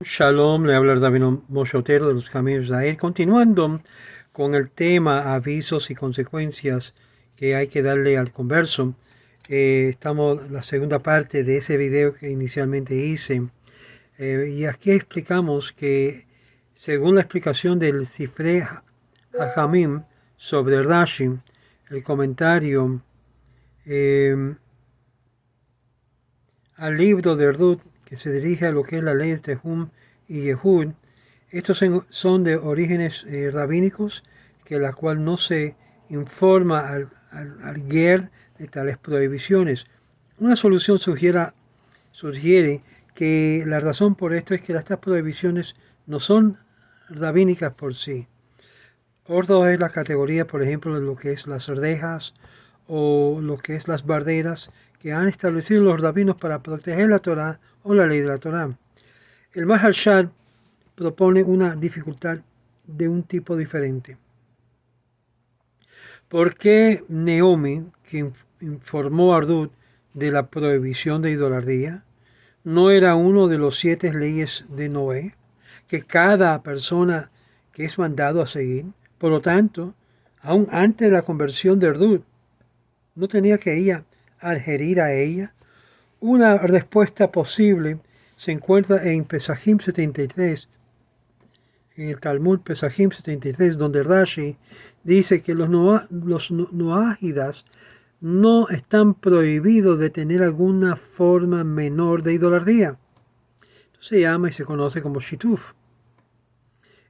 Shalom, le habla el Rabino Moshe Otero de los Caminos de Israel, continuando con el tema avisos y consecuencias que hay que darle al converso. Estamos en la segunda parte de ese video que inicialmente hice, y aquí explicamos que según la explicación del Sifrei Hajamim sobre Rashi, el comentario al libro de Ruth, que se dirige a lo que es la ley de Tehum y Yehud. Estos son de orígenes rabínicos, que la cual no se informa al ger de tales prohibiciones. Una solución sugiere que la razón por esto es que estas prohibiciones no son rabínicas por sí. Ordo es la categoría, por ejemplo, de lo que es las rejas o lo que es las barderas que han establecido los rabinos para proteger la Torá o la ley de la Torá. El Maharshal propone una dificultad de un tipo diferente. ¿Por qué Naomi, que informó a Ruth de la prohibición de idolatría, no era uno de los 7 leyes de Noé, que cada persona que es mandado a seguir? Por lo tanto, aún antes de la conversión de Ruth, ¿no tenía que ella adherir a ella? Una respuesta posible se encuentra en Pesajim 73, en el Talmud Pesajim 73, donde Rashi dice que los noágidas no están prohibidos de tener alguna forma menor de idolatría. Esto se llama y se conoce como shituf.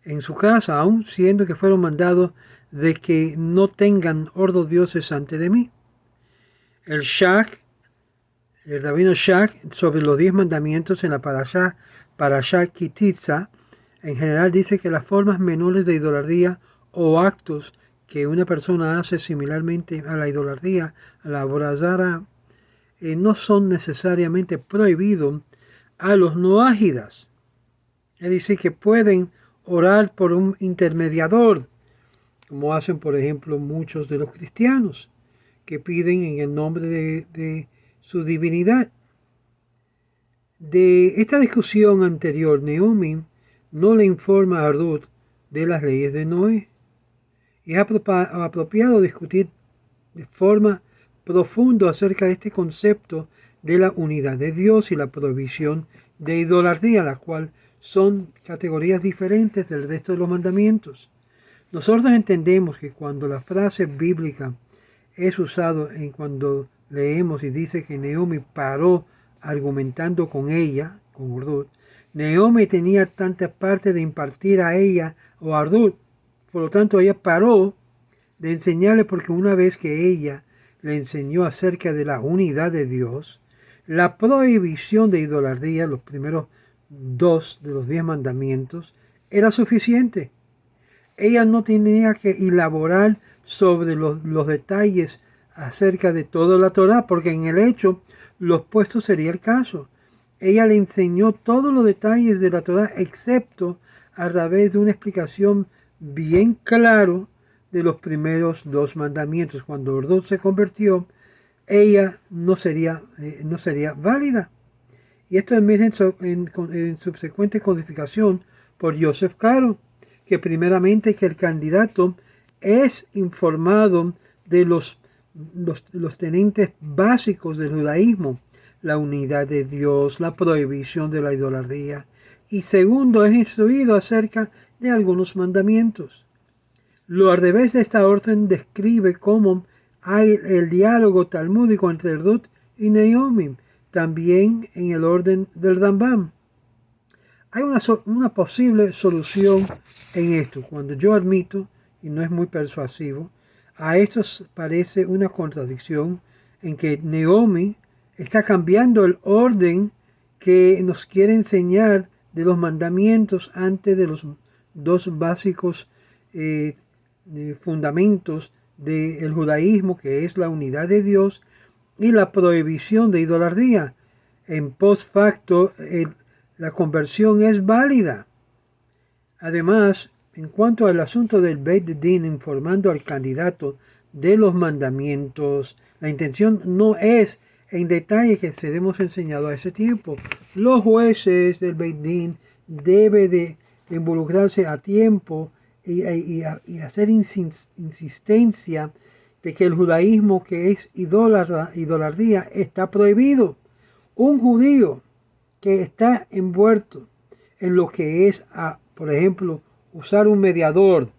En su casa, aun siendo que fueron mandados de que no tengan ordos dioses ante de mí. El rabino Shak, sobre los 10 mandamientos en la Parashá Kititza, en general dice que las formas menores de idolatría o actos que una persona hace similarmente a la idolatría, a la abrazara, no son necesariamente prohibidos a los noágidas. Es decir, que pueden orar por un intermediador, como hacen, por ejemplo, muchos de los cristianos, que piden en el nombre de su divinidad. De esta discusión anterior, Naomi no le informa a Ruth de las leyes de Noé. Es apropiado discutir de forma profunda acerca de este concepto de la unidad de Dios y la prohibición de idolatría, la cual son categorías diferentes del resto de los mandamientos. Nosotros entendemos que cuando la frase bíblica es usada cuando leemos y dice que Naomi paró argumentando con ella, con Ruth, Naomi tenía tanta parte de impartir a ella o a Ruth, por lo tanto ella paró de enseñarle, porque una vez que ella le enseñó acerca de la unidad de Dios, la prohibición de idolatría, los primeros 2 de los 10 mandamientos, era suficiente. Ella no tenía que elaborar sobre los detalles acerca de toda la Torá, porque en el hecho lo opuesto sería el caso. Ella le enseñó todos los detalles de la Torá, excepto a través de una explicación bien claro de los primeros 2 mandamientos. Cuando Ruth se convirtió, ella no sería válida. Y esto emerge en subsecuente codificación por Joseph Caro, que primeramente que el candidato es informado de los tenentes básicos del judaísmo, la unidad de Dios, la prohibición de la idolatría, y segundo es instruido acerca de algunos mandamientos. Lo al revés de esta orden describe cómo hay el diálogo talmúdico entre Ruth y Naomi, también en el orden del Rambam. Hay una posible solución en esto. Cuando yo admito, y no es muy persuasivo, a esto parece una contradicción en que Naomi está cambiando el orden que nos quiere enseñar de los mandamientos antes de los 2 básicos fundamentos del judaísmo, que es la unidad de Dios y la prohibición de idolatría. En post facto, la conversión es válida. Además, en cuanto al asunto del Beit Din informando al candidato de los mandamientos, la intención no es en detalle que se hemos enseñado a ese tiempo. Los jueces del Beit Din debe de involucrarse a tiempo y hacer insistencia de que el judaísmo, que es idolatría, está prohibido. Un judío que está envuelto en lo que es, por ejemplo, usar un mediador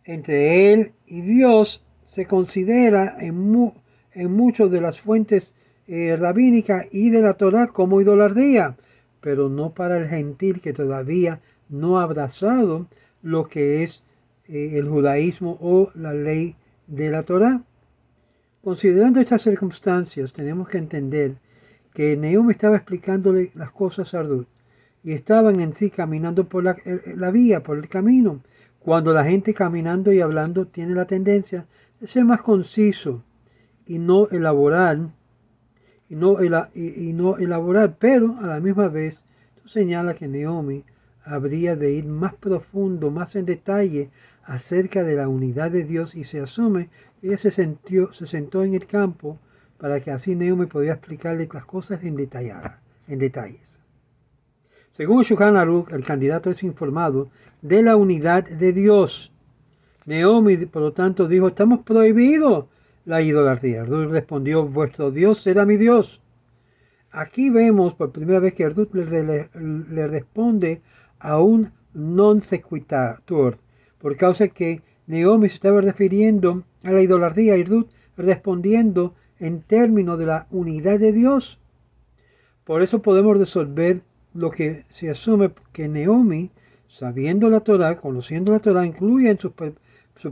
entre él y Dios, se considera en muchas de las fuentes rabínicas y de la Torá como idolatría, pero no para el gentil que todavía no ha abrazado lo que es el judaísmo o la ley de la Torá. Considerando estas circunstancias, tenemos que entender que Naomi estaba explicándole las cosas a Ruth y estaban en sí caminando por la vía, por el camino. Cuando la gente caminando y hablando tiene la tendencia de ser más conciso y no elaborar, pero a la misma vez señala que Naomi habría de ir más profundo, más en detalle acerca de la unidad de Dios, y se asume que ella se sentó en el campo para que así Naomi podía explicarle las cosas en detalles. Según Shulchan Aruch, el candidato es informado de la unidad de Dios. Naomi, por lo tanto, dijo: estamos prohibidos la idolatría. Ruth respondió: vuestro Dios será mi Dios. Aquí vemos por primera vez que Ruth le responde a un non sequitur, por causa que Naomi se estaba refiriendo a la idolatría y Ruth respondiendo en términos de la unidad de Dios. Por eso podemos resolver lo que se asume que Naomi, sabiendo la Torá, conociendo la Torá, incluye en sus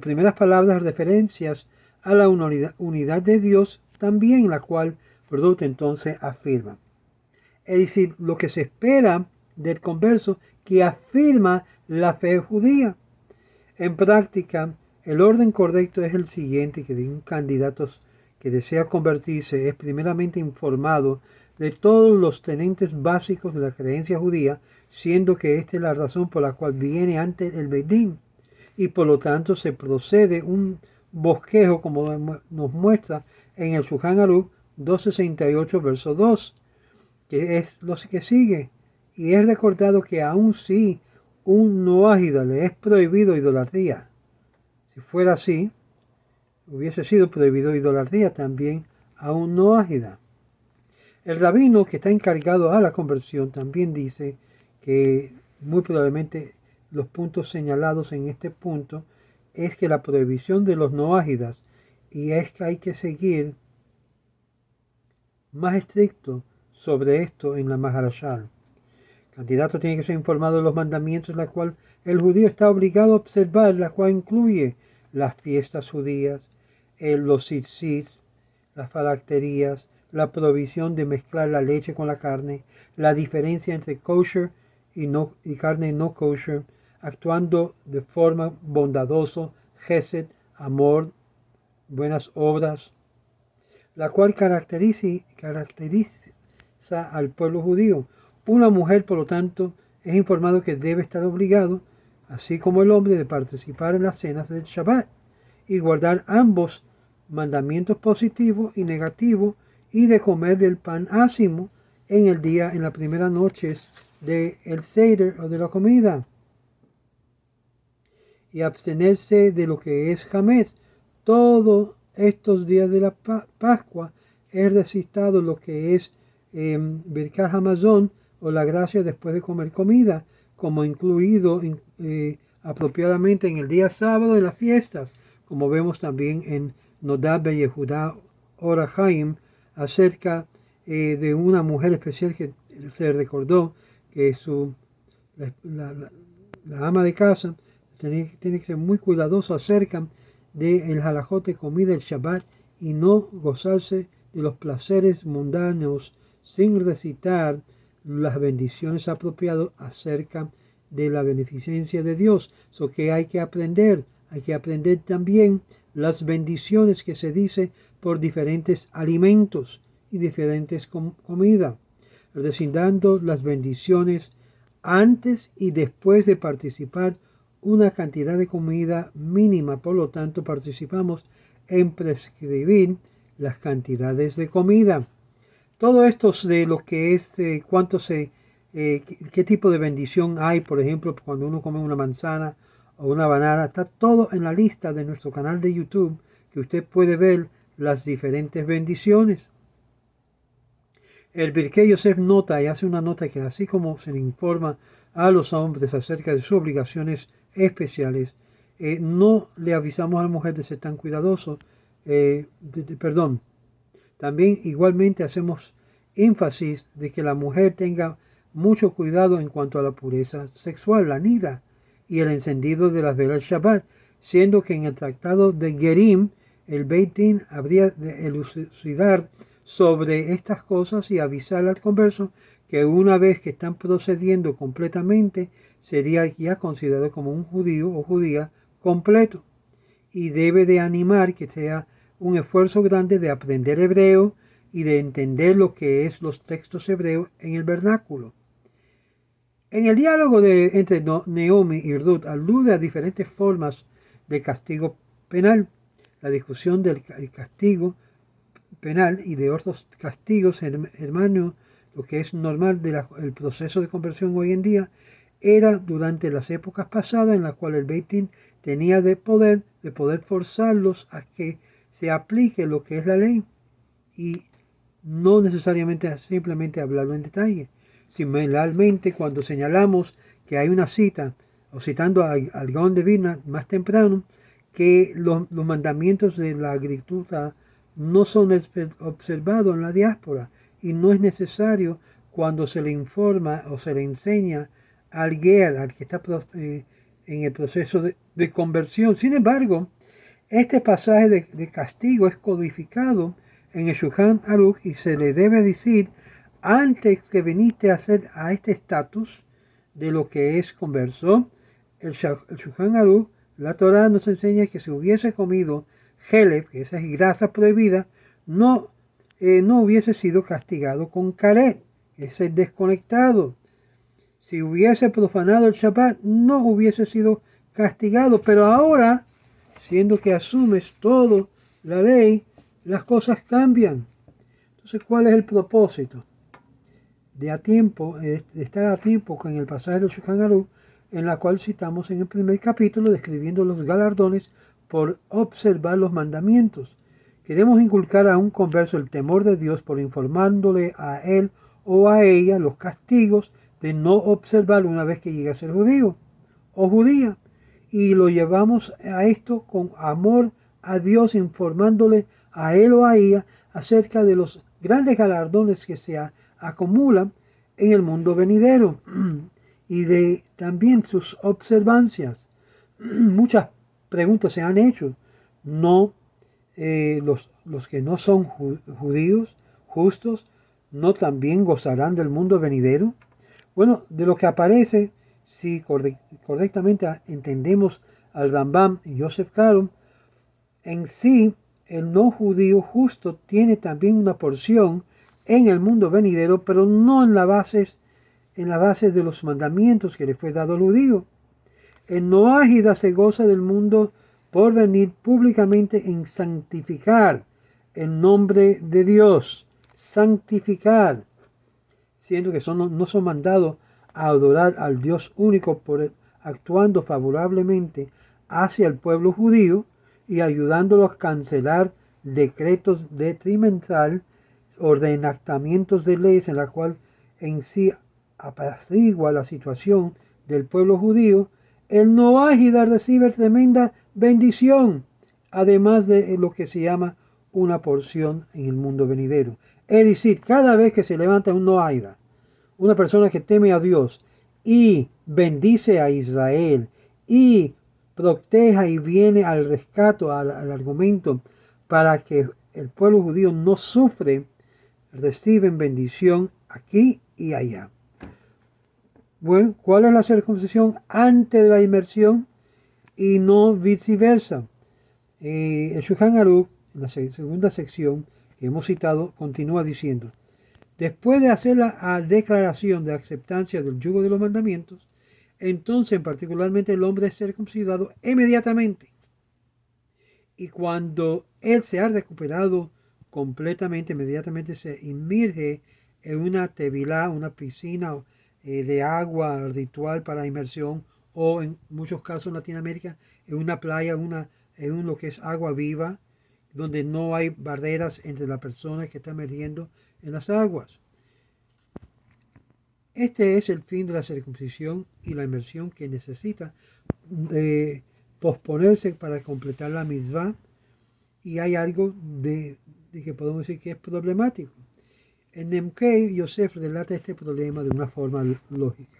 primeras palabras referencias a la unidad de Dios también, la cual Ruth entonces afirma. Es decir, lo que se espera del converso que afirma la fe judía. En práctica, el orden correcto es el siguiente: que un candidato que desea convertirse es primeramente informado de todos los tenentes básicos de la creencia judía, siendo que esta es la razón por la cual viene ante el Beit Din, y por lo tanto se procede un bosquejo, como nos muestra en el Shulchan Aruch 268, verso 2, que es lo que sigue. Y es recordado que aun si un noágida le es prohibido idolatría, si fuera así, hubiese sido prohibido idolatría también a un noágida. El rabino que está encargado a la conversión también dice que muy probablemente los puntos señalados en este punto es que la prohibición de los noágidas, y es que hay que seguir más estricto sobre esto en la Maharashal. El candidato tiene que ser informado de los mandamientos, la cual el judío está obligado a observar, la cual incluye las fiestas judías, los tzitzit, las phylacterías, la prohibición de mezclar la leche con la carne, la diferencia entre kosher y carne no kosher, actuando de forma bondadosa, gesed, amor, buenas obras, la cual caracteriza al pueblo judío. Una mujer, por lo tanto, es informado que debe estar obligado, así como el hombre, de participar en las cenas del Shabbat y guardar ambos mandamientos positivos y negativos, y de comer del pan ácimo en las primeras noches del Seder o de la comida, y abstenerse de lo que es Hametz. Todos estos días de la Pascua es recitado lo que es Birkat Hamazon, o la gracia después de comer comida, como incluido apropiadamente en el día sábado en las fiestas, como vemos también en Nodab Yehudá Or HaChaim, acerca de una mujer especial que se recordó que la ama de casa tiene que ser muy cuidadoso acerca del halajot de comida del Shabbat y no gozarse de los placeres mundanos sin recitar las bendiciones apropiadas acerca de la beneficencia de Dios. So que hay que aprender también las bendiciones que se dice por diferentes alimentos y diferentes comidas, recitando las bendiciones antes y después de participar una cantidad de comida mínima. Por lo tanto, participamos en prescribir las cantidades de comida. Todo esto de lo que es cuánto se qué tipo de bendición hay, por ejemplo, cuando uno come una manzana o una banana. Está todo en la lista de nuestro canal de YouTube, que usted puede ver las diferentes bendiciones. El Birkei Yosef nota y hace una nota que así como se le informa a los hombres acerca de sus obligaciones especiales, no le avisamos a la mujer de ser tan cuidadoso, perdón, también igualmente hacemos énfasis de que la mujer tenga mucho cuidado en cuanto a la pureza sexual, la nida y el encendido de las velas Shabbat, siendo que en el tratado de Gerim el Beit Din habría de elucidar sobre estas cosas y avisar al converso que una vez que están procediendo completamente sería ya considerado como un judío o judía completo, y debe de animar que sea un esfuerzo grande de aprender hebreo y de entender lo que es los textos hebreos en el vernáculo. En el diálogo entre Naomi y Ruth alude a diferentes formas de castigo penal. La discusión del castigo penal y de otros castigos, hermano, lo que es normal del proceso de conversión hoy en día, era durante las épocas pasadas en las cuales el Beit Din tenía de poder forzarlos a que se aplique lo que es la ley y no necesariamente simplemente hablarlo en detalle. Similarmente, cuando señalamos que hay una cita, o citando al Gaón de Vilna más temprano, que los mandamientos de la agricultura no son observados en la diáspora y no es necesario cuando se le informa o se le enseña al guer, al que está en el proceso de conversión. Sin embargo, este pasaje de castigo es codificado en el Shulchan Aruch y se le debe decir antes que viniste a este estatus de lo que es converso. El Shulchan Aruch, la Torah nos enseña que si hubiese comido Helef, que esa es grasa prohibida, no hubiese sido castigado con Karet, que es el desconectado. Si hubiese profanado el Shabbat, no hubiese sido castigado, pero ahora, siendo que asumes todo la ley, las cosas cambian. Entonces, ¿cuál es el propósito? De estar a tiempo con el pasaje del Shulchan Aruch, en la cual citamos en el primer capítulo, describiendo los galardones por observar los mandamientos. Queremos inculcar a un converso el temor de Dios por informándole a él o a ella los castigos de no observar una vez que llega a ser judío o judía. Y lo llevamos a esto con amor a Dios, informándole a él o a ella acerca de los grandes galardones que se acumulan en el mundo venidero y de también sus observancias. Muchas preguntas se han hecho. No, los que no son judíos justos, ¿no también gozarán del mundo venidero? Bueno, de lo que aparece, si correctamente entendemos al Rambam y Yosef Karo, en sí el no judío justo tiene también una porción en el mundo venidero, pero no en la base de los mandamientos que le fue dado al judío. El noágida se goza del mundo por venir públicamente en santificar el nombre de Dios, santificar, siendo que no son mandados a adorar al Dios único actuando favorablemente hacia el pueblo judío y ayudándolo a cancelar decretos detrimental, ordenamientos de leyes en la cual en sí apacigua la situación del pueblo judío. El noágida recibe tremenda bendición, además de lo que se llama una porción en el mundo venidero. Es decir, cada vez que se levanta un noágida, una persona que teme a Dios y bendice a Israel y proteja y viene al rescate, al argumento para que el pueblo judío no sufre, reciben bendición aquí y allá. Bueno, ¿cuál es la circuncisión antes de la inmersión y no viceversa? El Shulchan Aruch, en la segunda sección que hemos citado, continúa diciendo: después de hacer la declaración de aceptancia del yugo de los mandamientos, entonces particularmente el hombre es circuncidado inmediatamente. Y cuando él se ha recuperado completamente, inmediatamente se inmerge en una tevilá, una piscina de agua ritual para inmersión, o en muchos casos en Latinoamérica en una playa, en lo que es agua viva, donde no hay barreras entre la persona que está emergiendo en las aguas. Este es el fin de la circuncisión y la inmersión que necesita posponerse para completar la mitzvah, y hay algo de que podemos decir que es problemático. En Nemkei, Yosef relata este problema de una forma lógica.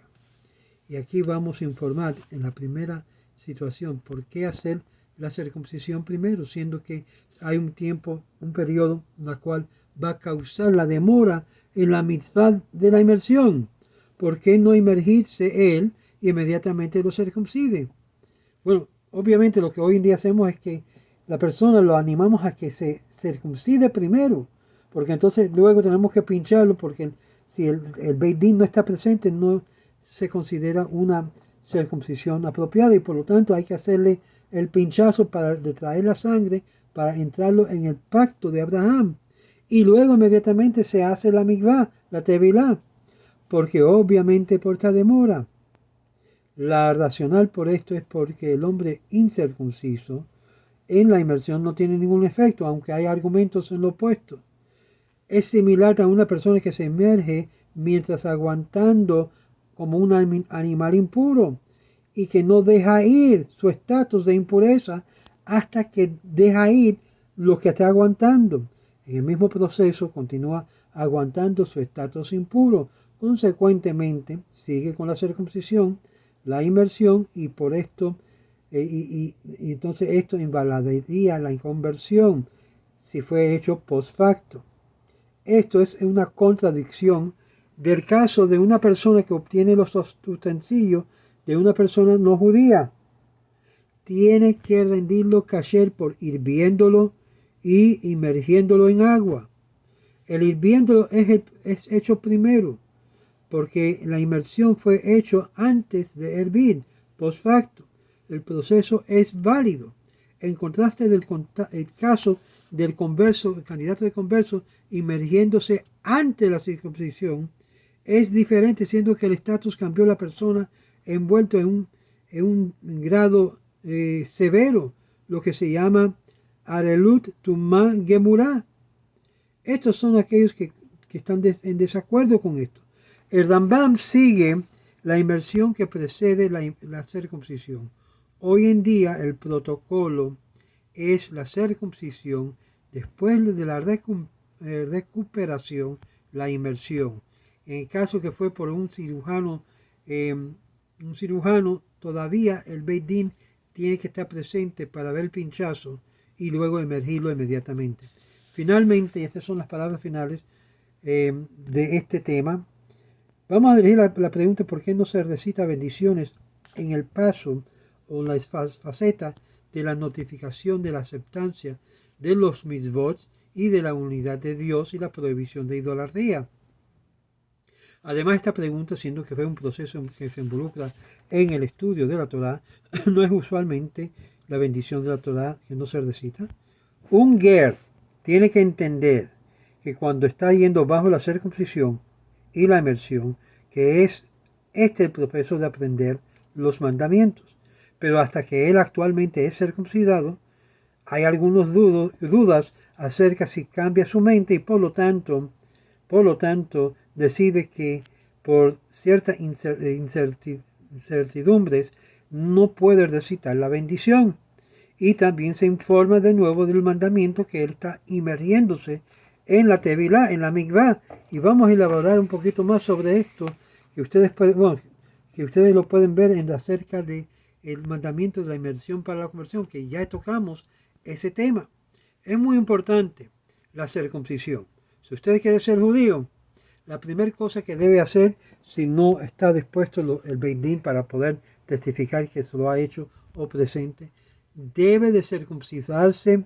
Y aquí vamos a informar en la primera situación por qué hacer la circuncisión primero, siendo que hay un tiempo, un periodo en el cual va a causar la demora en la mitzvah de la inmersión. ¿Por qué no inmergirse él y inmediatamente lo circuncide? Bueno, obviamente lo que hoy en día hacemos es que la persona lo animamos a que se circuncide primero, porque entonces luego tenemos que pincharlo, porque si el Beit Din no está presente, no se considera una circuncisión apropiada, y por lo tanto hay que hacerle el pinchazo para detraer la sangre, para entrarlo en el pacto de Abraham. Y luego inmediatamente se hace la mikvah, la tevilá, porque obviamente por esta demora. La racional por esto es porque el hombre incircunciso en la inmersión no tiene ningún efecto, aunque hay argumentos en lo opuesto. Es similar a una persona que se emerge mientras aguantando como un animal impuro y que no deja ir su estatus de impureza hasta que deja ir lo que está aguantando. En el mismo proceso continúa aguantando su estatus impuro. Consecuentemente, sigue con la circuncisión, la inmersión, y por esto, y entonces esto invalidaría la conversión si fue hecho post facto. Esto es una contradicción del caso de una persona que obtiene los utensilios de una persona no judía. Tiene que rendirlo kasher por hirviéndolo y inmergiéndolo en agua. El hirviéndolo es hecho primero, porque la inmersión fue hecho antes de hervir, post facto. El proceso es válido. En contraste del caso del converso, el candidato de converso, inmergiéndose ante la circuncisión, es diferente, siendo que el estatus cambió la persona envuelto en un grado severo, lo que se llama Arelut Tumá Gemurá. Estos son aquellos que están en desacuerdo con esto. El Rambam sigue la inmersión que precede la circuncisión. Hoy en día el protocolo es la circuncisión, después de la recuperación, la inmersión. En el caso que fue por un cirujano, todavía el Beit Din tiene que estar presente para ver el pinchazo y luego emergirlo inmediatamente. Finalmente, y estas son las palabras finales de este tema, vamos a dirigir la pregunta: ¿por qué no se recita bendiciones en el paso o en la faceta de la notificación de la aceptancia de los mitzvot y de la unidad de Dios y la prohibición de idolatría? Además, esta pregunta, siendo que fue un proceso que se involucra en el estudio de la Torá, no es usualmente la bendición de la Torá que no se recita. Un ger tiene que entender que cuando está yendo bajo la circuncisión y la inmersión, que es el proceso de aprender los mandamientos. Pero hasta que él actualmente es circuncidado, hay algunas dudas acerca si cambia su mente, y por lo tanto decide que por ciertas incertidumbres no puede recitar la bendición. Y también se informa de nuevo del mandamiento que él está inmergiéndose en la tevilá, en la mikvah. Y vamos a elaborar un poquito más sobre esto, que ustedes lo pueden ver acerca de el mandamiento de la inmersión para la conversión, que ya tocamos ese tema. Es muy importante la circuncisión. Si usted quiere ser judío, la primera cosa que debe hacer, si no está dispuesto el Beit Din para poder testificar que se lo ha hecho o presente, debe de circuncidarse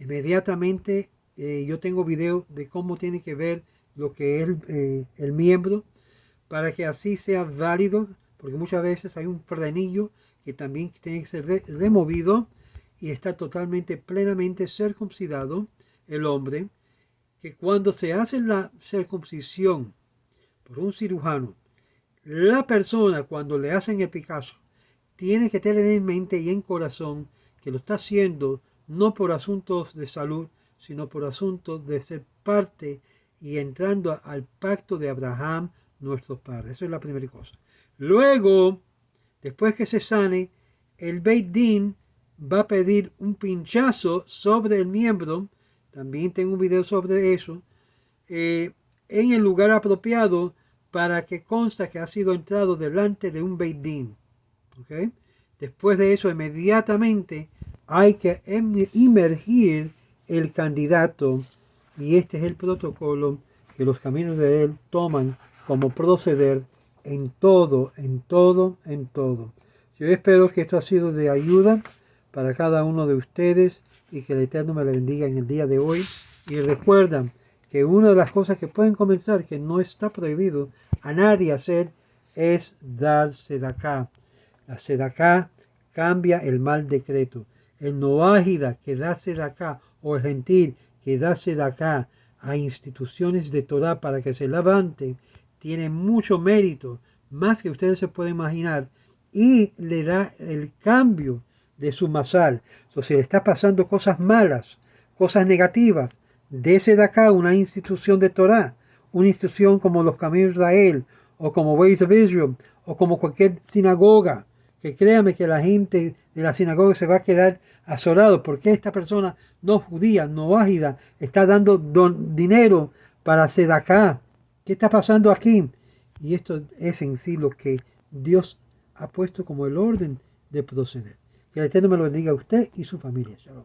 inmediatamente. Yo tengo video de cómo tiene que ver lo que es el miembro, para que así sea válido, porque muchas veces hay un frenillo que también tiene que ser removido, y está totalmente, plenamente circuncidado el hombre, que cuando se hace la circuncisión por un cirujano, La persona, cuando le hacen el Picasso, tiene que tener en mente y en corazón que lo está haciendo no por asuntos de salud, sino por asuntos de ser parte y entrando al pacto de Abraham, nuestros padres. Esa es la primera cosa. Luego, después que se sane, el Beit Din va a pedir un pinchazo sobre el miembro, también tengo un video sobre eso, en el lugar apropiado para que consta que ha sido entrado delante de un Beit Din. ¿Okay? Después de eso, inmediatamente hay que emergir el candidato, y este es el protocolo que los caminos de él toman como proceder en todo. Yo espero que esto ha sido de ayuda para cada uno de ustedes y que el Eterno me lo bendiga en el día de hoy. Y recuerdan que una de las cosas que pueden comenzar, que no está prohibido a nadie hacer, es dar sedacá. La sedacá cambia el mal decreto. El noágida que da sedacá, o el gentil que da sedacá a instituciones de Torah para que se levanten, tiene mucho mérito, más que ustedes se pueden imaginar, y le da el cambio de su masal. Entonces, si le está pasando cosas malas, cosas negativas, de sedacá una institución de Torah, una institución como los Caminos de Israel, o como Ways of Israel, o como cualquier sinagoga, que créame que la gente de la sinagoga se va a quedar azorado porque esta persona no judía, no ágida, está dando dinero para sedacá. ¿Qué está pasando aquí? Y esto es en sí lo que Dios ha puesto como el orden de proceder. Que el Eterno me lo bendiga a usted y su familia. Shalom.